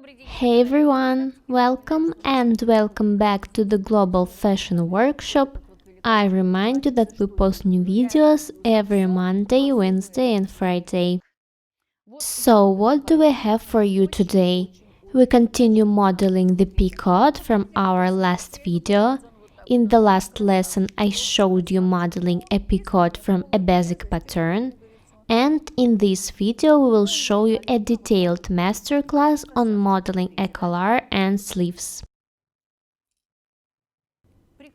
Hey everyone, welcome back to the Global Fashion Workshop. I remind you that we post new videos every Monday, Wednesday and Friday. So what do we have for you today? We continue modeling the peacoat from our last video. In the last lesson I showed you modeling a peacoat from a basic pattern. And in this video we will show you a detailed masterclass on modeling a collar and sleeves.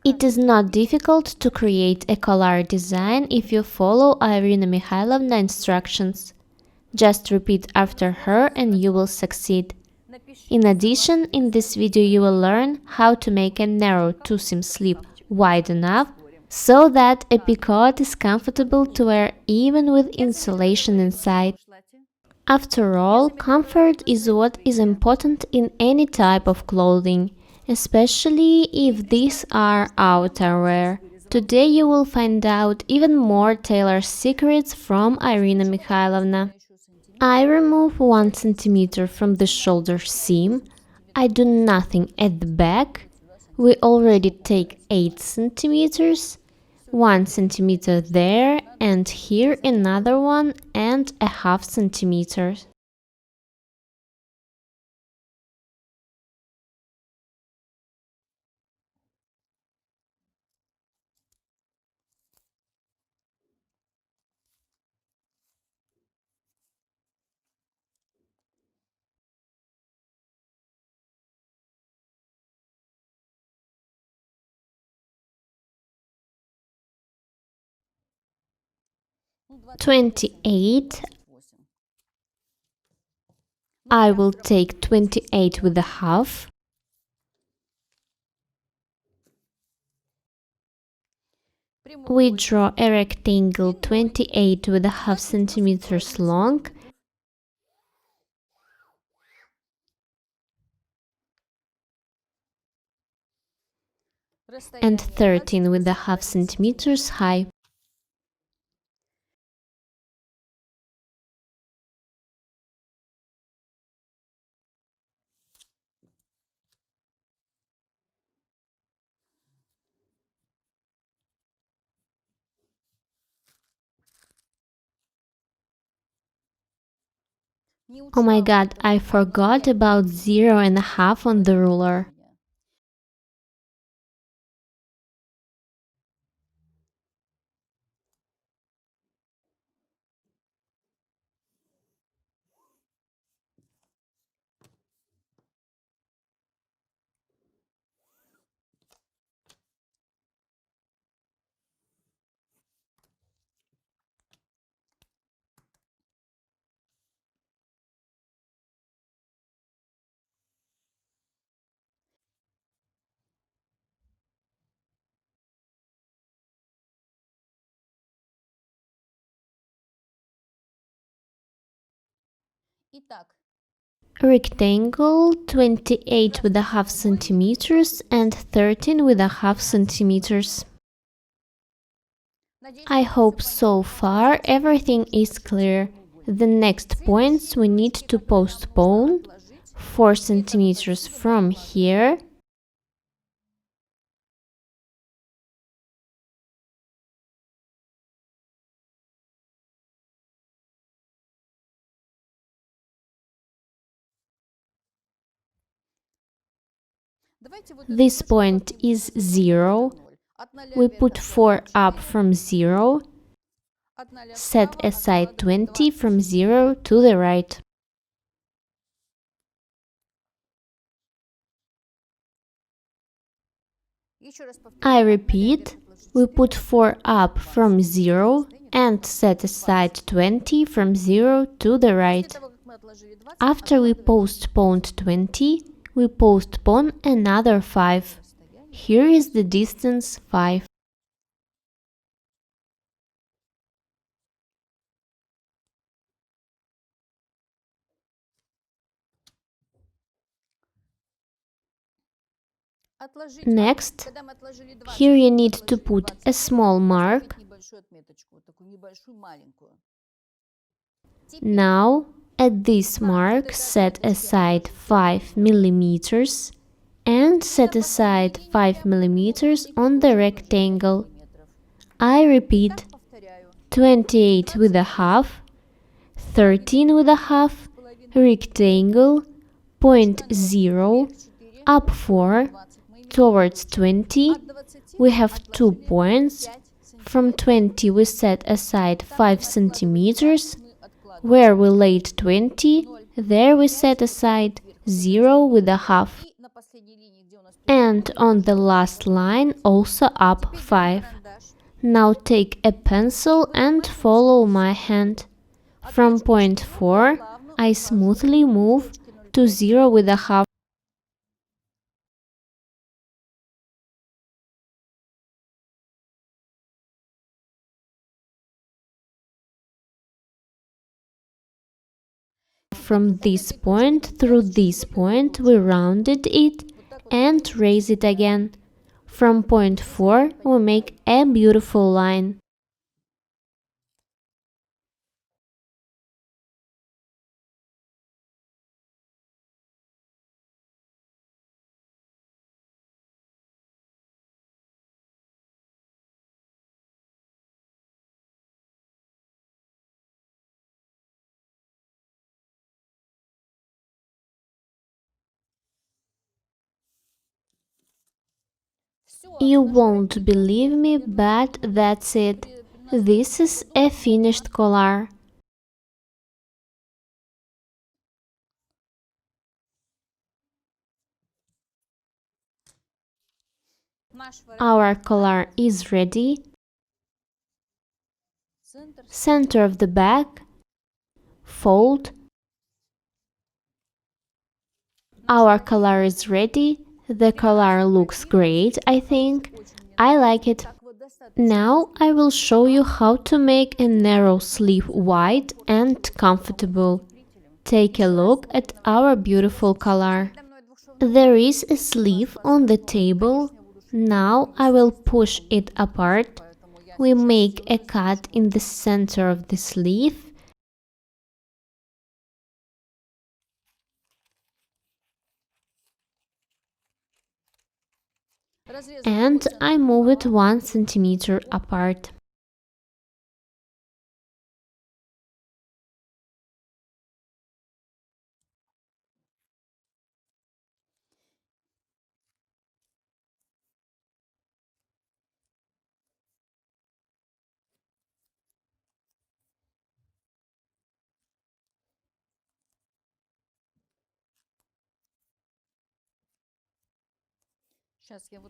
It is not difficult to create a collar design if you follow Irina Mikhailovna instructions. Just repeat after her and you will succeed. In addition, in this video you will learn how to make a narrow two-seam sleeve wide enough so that a peacoat is comfortable to wear even with insulation inside. After all, comfort is what is important in any type of clothing, especially if these are outerwear. Today you will find out even more tailor secrets from Irina Mikhailovna. I remove 1 cm from the shoulder seam. I do nothing at the back. We already take 8 cm. 1 centimeter there and here another one and a half centimeter. "28". I will take 28 with a half. We draw a rectangle 28 with a half centimeters long and 13 with a half centimeters high. Oh my god, I forgot about 0.5 on the ruler. Rectangle 28 with a half centimeters and 13 with a half centimeters. I hope so far everything is clear. The next points we need to postpone 4 centimeters from here. This point is 0. We put 4 up from 0. Set aside 20 from 0 to the right. I repeat, we put 4 up from 0 and set aside 20 from 0 to the right. After we postponed 20, we postpone another 5. Here is the distance 5. Next, here you need to put a small mark. Now, At this mark, set aside 5 millimeters and set aside 5 millimeters on the rectangle. I repeat, 28 with a half, 13 with a half, rectangle, point 0, up 4, towards 20, we have 2 points. From 20 we set aside 5 centimeters. Where we laid 20, there we set aside 0 with a half. And on the last line also up 5. Now take a pencil and follow my hand. From point 4, I smoothly move to 0 with a half. From this point through this point we rounded it and raise it again. From point 4 we make a beautiful line. You won't believe me, but that's it. This is a finished collar. Our collar is ready. Center of the back, fold. Our collar is ready. The collar looks great, I think. I like it. Now I will show you how to make a narrow sleeve wide and comfortable. Take a look at our beautiful collar. There is a sleeve on the table. Now I will push it apart. We make a cut in the center of the sleeve. And I move it 1 centimeter apart.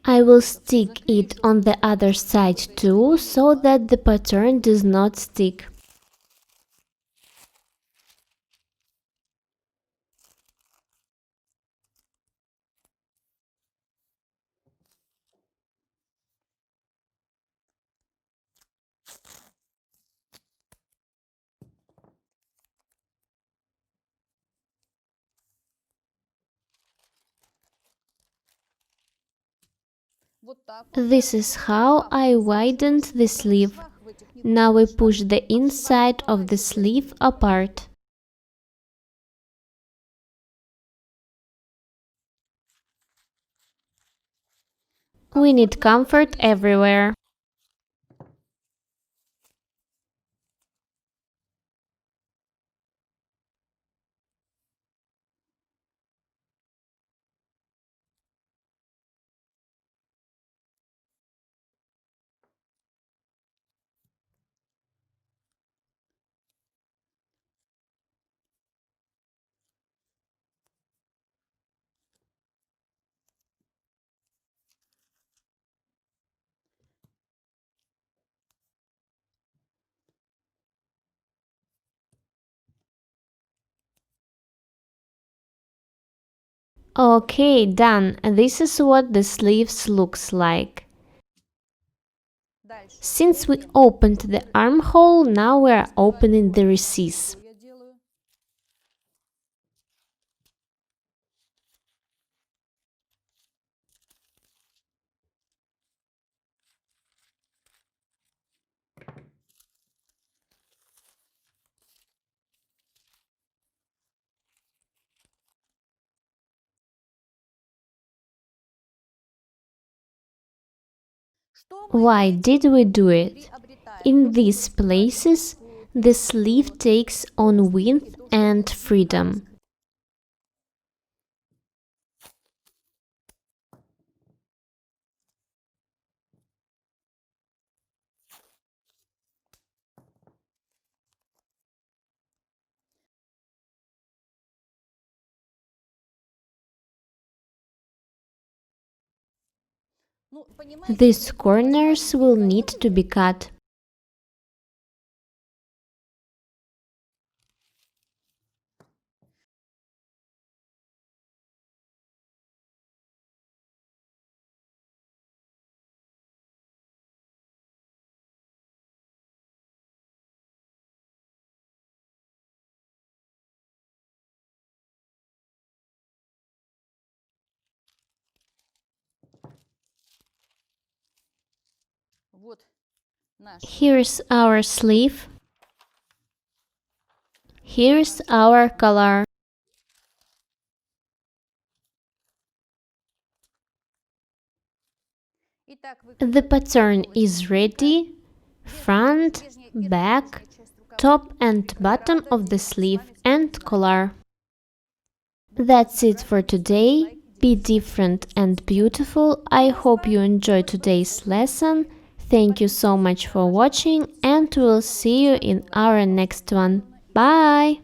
I will stick it on the other side too, so that the pattern does not stick. This is how I widened the sleeve. Now we push the inside of the sleeve apart. We need comfort everywhere. Okay, done. This is what the sleeves looks like. Since we opened the armhole, now we are opening the recess. Why did we do it? In these places, the sleeve takes on width and freedom. These corners will need to be cut. Here's our sleeve. Here's our collar. The pattern is ready. Front, back, top and bottom of the sleeve and collar. That's it for today. Be different and beautiful. I hope you enjoyed today's lesson. Thank you so much for watching and we'll see you in our next one. Bye!